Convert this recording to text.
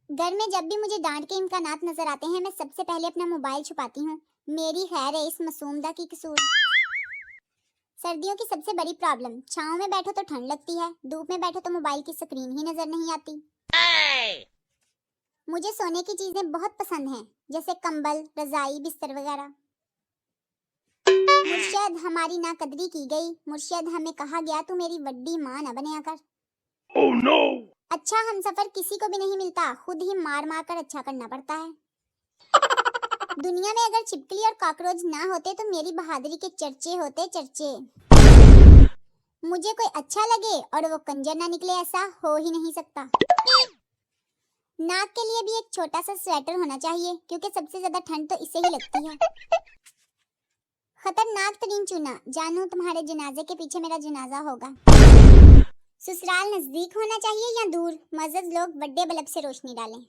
घर में जब भी मुझे डांट के इम्कानात नजर आते हैं, मैं सबसे पहले अपना मोबाइल छुपाती हूँ। मेरी खैर है इस मासूमदा की कसूर। सर्दियों की सबसे बड़ी प्रॉब्लम, छांव में बैठो तो ठंड लगती है, धूप में बैठो तो मोबाइल की स्क्रीन ही नजर नहीं आती। मुझे सोने की चीजें बहुत पसंद हैं, जैसे कंबल, रजाई, बिस्तर वगैरह। मुर्शिद हमारी नाकदरी की गई। मुर्शिद हमें कहा गया तू मेरी वड्डी मां न बने आकर। Oh no! अच्छा हम सफर किसी को भी नहीं मिलता, खुद ही मार मार कर अच्छा करना पड़ता है। दुनिया में अगर छिपकली और कॉकरोच ना होते तो मेरी बहादुरी के चर्चे होते चर्चे। मुझे कोई अच्छा लगे और वो कंजर ना निकले, ऐसा हो ही नहीं सकता। नाक के लिए भी एक छोटा सा स्वेटर होना चाहिए, क्योंकि सबसे ज्यादा ठंड तो इससे ही लगती है। खतरनाक तरीन चुना, जानू तुम्हारे जनाजे के पीछे मेरा जनाजा होगा। ससुराल नजदीक होना चाहिए या दूर? मज़द लोग बड़े बल्ब से रोशनी डालें।